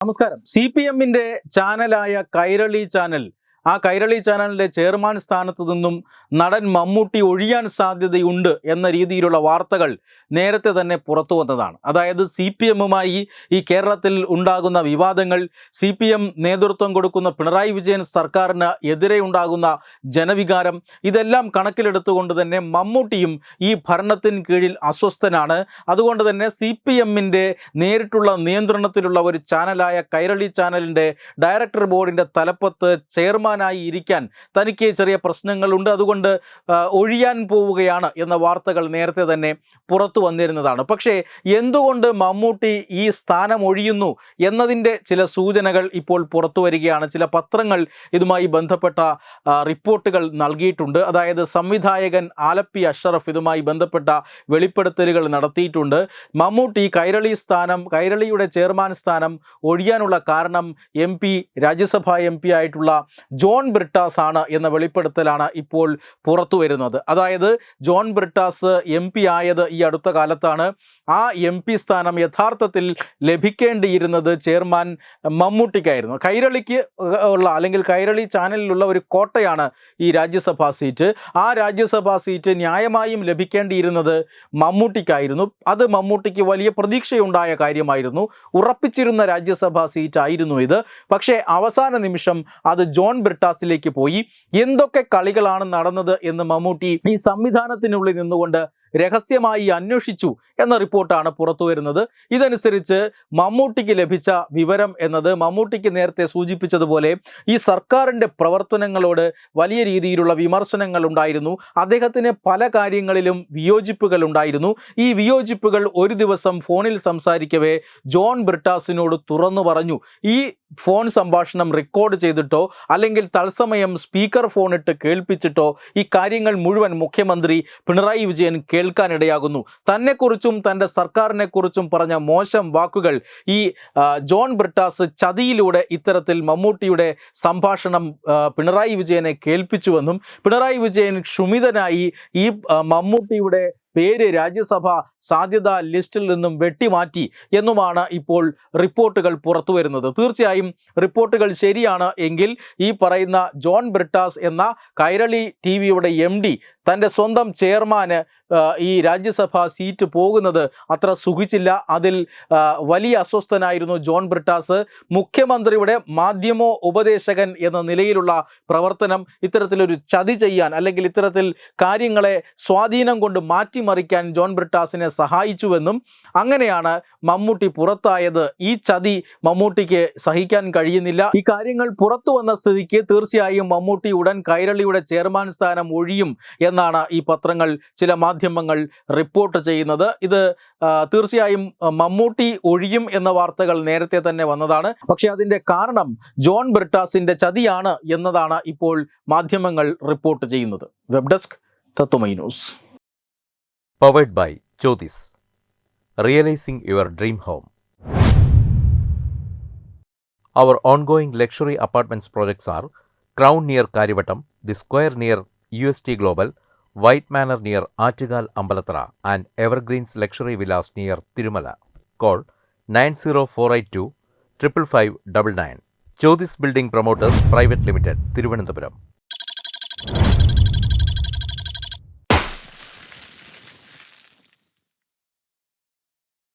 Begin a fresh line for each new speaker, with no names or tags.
നമസ്കാരം. CPM-ന്റെ ചാനലായ കൈരളി ചാനൽ, ആ കൈരളി ചാനലിൻ്റെ ചെയർമാൻ സ്ഥാനത്ത് നിന്നും നടൻ മമ്മൂട്ടി ഒഴിയാൻ സാധ്യതയുണ്ട് എന്ന രീതിയിലുള്ള വാർത്തകൾ നേരത്തെ തന്നെ പുറത്തു വന്നതാണ്. അതായത് CPM-മായി ഈ കേരളത്തിൽ ഉണ്ടാകുന്ന വിവാദങ്ങൾ, CPM നേതൃത്വം കൊടുക്കുന്ന പിണറായി വിജയൻ സർക്കാരിന് എതിരെ ഉണ്ടാകുന്ന ജനവികാരം, ഇതെല്ലാം കണക്കിലെടുത്തുകൊണ്ട് തന്നെ മമ്മൂട്ടിയും ഈ ഭരണത്തിന് കീഴിൽ അസ്വസ്ഥനാണ്. അതുകൊണ്ട് തന്നെ CPM-ന്റെ നേരിട്ടുള്ള നിയന്ത്രണത്തിലുള്ള ഒരു ചാനലായ കൈരളി ചാനലിൻ്റെ ഡയറക്ടർ ബോർഡിൻ്റെ തലപ്പത്ത് ചെയർമാനായി ഇരിക്കാൻ തനിക്ക് ചെറിയ പ്രശ്നങ്ങളുണ്ട്, അതുകൊണ്ട് ഒഴിയാൻ പോവുകയാണ് എന്ന വാർത്തകൾ നേരത്തെ തന്നെ പുറത്തു വന്നിരുന്നതാണ്. പക്ഷേ എന്തുകൊണ്ട് മമ്മൂട്ടി ഈ സ്ഥാനം ഒഴിയുന്നു എന്നതിൻ്റെ ചില സൂചനകൾ ഇപ്പോൾ പുറത്തു വരികയാണ്. ചില പത്രങ്ങൾ ഇതുമായി ബന്ധപ്പെട്ട റിപ്പോർട്ടുകൾ നൽകിയിട്ടുണ്ട്. അതായത് സംവിധായകൻ ആലപ്പി അഷ്റഫ് ഇതുമായി ബന്ധപ്പെട്ട വെളിപ്പെടുത്തലുകൾ നടത്തിയിട്ടുണ്ട്. മമ്മൂട്ടി കൈരളിയുടെ ചെയർമാൻ സ്ഥാനം ഒഴിയാനുള്ള കാരണം രാജ്യസഭാ MP ആയിട്ടുള്ള ജോൺ ബ്രിട്ടാസ് ആണ് എന്ന വെളിപ്പെടുത്തലാണ് ഇപ്പോൾ പുറത്തു വരുന്നത്. അതായത് ജോൺ ബ്രിട്ടാസ് MP ആയത് ഈ അടുത്ത കാലത്താണ്. ആ MP സ്ഥാനം യഥാർത്ഥത്തിൽ ലഭിക്കേണ്ടിയിരുന്നത് ചെയർമാൻ മമ്മൂട്ടിക്കായിരുന്നു. കൈരളിക്ക് ഉള്ള അല്ലെങ്കിൽ കൈരളി ചാനലിലുള്ള ഒരു കോട്ടയാണ് ഈ രാജ്യസഭാ സീറ്റ്. ആ രാജ്യസഭാ സീറ്റ് ന്യായമായും ലഭിക്കേണ്ടിയിരുന്നത് മമ്മൂട്ടിക്കായിരുന്നു. അത് മമ്മൂട്ടിക്ക് വലിയ പ്രതീക്ഷയുണ്ടായ കാര്യമായിരുന്നു. ഉറപ്പിച്ചിരുന്ന രാജ്യസഭാ സീറ്റ് ആയിരുന്നു ഇത്. പക്ഷേ അവസാന നിമിഷം അത് ജോൺ ബ്രിട്ടാസിലേക്ക് പോയി. എന്തൊക്കെ കളികളാണ് നടന്നത് എന്ന് മമ്മൂട്ടി ഈ സംവിധാനത്തിനുള്ളിൽ നിന്നുകൊണ്ട് രഹസ്യമായി അന്വേഷിച്ചു എന്ന റിപ്പോർട്ടാണ് പുറത്തു വരുന്നത്. ഇതനുസരിച്ച് മമ്മൂട്ടിക്ക് ലഭിച്ച വിവരം എന്നത്, മമ്മൂട്ടിക്ക് നേരത്തെ സൂചിപ്പിച്ചതുപോലെ ഈ സർക്കാരിൻ്റെ പ്രവർത്തനങ്ങളോട് വലിയ രീതിയിലുള്ള വിമർശനങ്ങൾ ഉണ്ടായിരുന്നു. അദ്ദേഹത്തിന് പല കാര്യങ്ങളിലും വിയോജിപ്പുകൾ ഉണ്ടായിരുന്നു. ഈ വിയോജിപ്പുകൾ ഒരു ദിവസം ഫോണിൽ സംസാരിക്കവേ ജോൺ ബ്രിട്ടാസിനോട് തുറന്നു പറഞ്ഞു. ഈ ഫോൺ സംഭാഷണം റെക്കോർഡ് ചെയ്തിട്ടോ അല്ലെങ്കിൽ തത്സമയം സ്പീക്കർ ഫോണിട്ട് കേൾപ്പിച്ചിട്ടോ ഈ കാര്യങ്ങൾ മുഴുവൻ മുഖ്യമന്ത്രി പിണറായി വിജയൻ കേൾക്കാനിടയാകുന്നു. തന്നെക്കുറിച്ചും തൻ്റെ സർക്കാരിനെക്കുറിച്ചും പറഞ്ഞ മോശം വാക്കുകൾ ഈ ജോൺ ബ്രിട്ടാസ് ചതിയിലൂടെ ഇത്തരത്തിൽ മമ്മൂട്ടിയുടെ സംഭാഷണം പിണറായി വിജയനെ കേൾപ്പിച്ചുവെന്നും പിണറായി വിജയൻ ക്ഷുഭിതനായി ഈ മമ്മൂട്ടിയുടെ പേര് രാജ്യസഭാ സാധ്യതാ ലിസ്റ്റിൽ നിന്നും വെട്ടിമാറ്റി എന്നുമാണ് ഇപ്പോൾ റിപ്പോർട്ടുകൾ പുറത്തു വരുന്നത്. തീർച്ചയായും റിപ്പോർട്ടുകൾ ശരിയാണ് എങ്കിൽ ഈ പറയുന്ന ജോൺ ബ്രിട്ടാസ് എന്ന കൈരളി TV-യുടെ MD തൻ്റെ സ്വന്തം ചെയർമാന് ഈ രാജ്യസഭാ സീറ്റ് പോകുന്നത് അത്ര സുഖിച്ചില്ല. അതിൽ വലിയ അസ്വസ്ഥനായിരുന്നു ജോൺ ബ്രിട്ടാസ്. മുഖ്യമന്ത്രിയുടെ മാധ്യമോ ഉപദേശകൻ എന്ന നിലയിലുള്ള പ്രവർത്തനം ഇത്തരത്തിലൊരു ചതി ചെയ്യാൻ അല്ലെങ്കിൽ ഇത്തരത്തിൽ കാര്യങ്ങളെ സ്വാധീനം കൊണ്ട് മാറ്റിമറിക്കാൻ ജോൺ ബ്രിട്ടാസിനെ സഹായിച്ചുവെന്നും അങ്ങനെയാണ് മമ്മൂട്ടി പുറത്തായത്. ഈ ചതി മമ്മൂട്ടിക്ക് സഹിക്കാൻ കഴിയുന്നില്ല. ഈ കാര്യങ്ങൾ പുറത്തു വന്ന സ്ഥിതിക്ക് തീർച്ചയായും മമ്മൂട്ടി ഉടൻ കൈരളിയുടെ ചെയർമാൻ സ്ഥാനം ഒഴിയും എന്നാണ് ഈ പത്രങ്ങൾ, ചില മാധ്യമങ്ങൾ റിപ്പോർട്ട് ചെയ്യുന്നത്. ഇത് തീർച്ചയായും മമ്മൂട്ടി ഒഴിയും എന്ന വാർത്തകൾ നേരത്തെ തന്നെ വന്നതാണ്. പക്ഷേ അതിൻ്റെ കാരണം ജോൺ ബ്രിട്ടാസിൻ്റെ ചതിയാണ് എന്നതാണ് ഇപ്പോൾ മാധ്യമങ്ങൾ റിപ്പോർട്ട് ചെയ്യുന്നത്. Web desk Tatwamayi news.
Powered by Jyotis. Realizing your dream home. Our ongoing luxury apartments projects are Crown near Karivattam, The Square near UST Global, White Manor near Attigal Ambalathara, and Evergreens Luxury Villas near Tirumala. Call 90482 55599. Jyotis Building Promoters Private Limited, Thiruvananthapuram.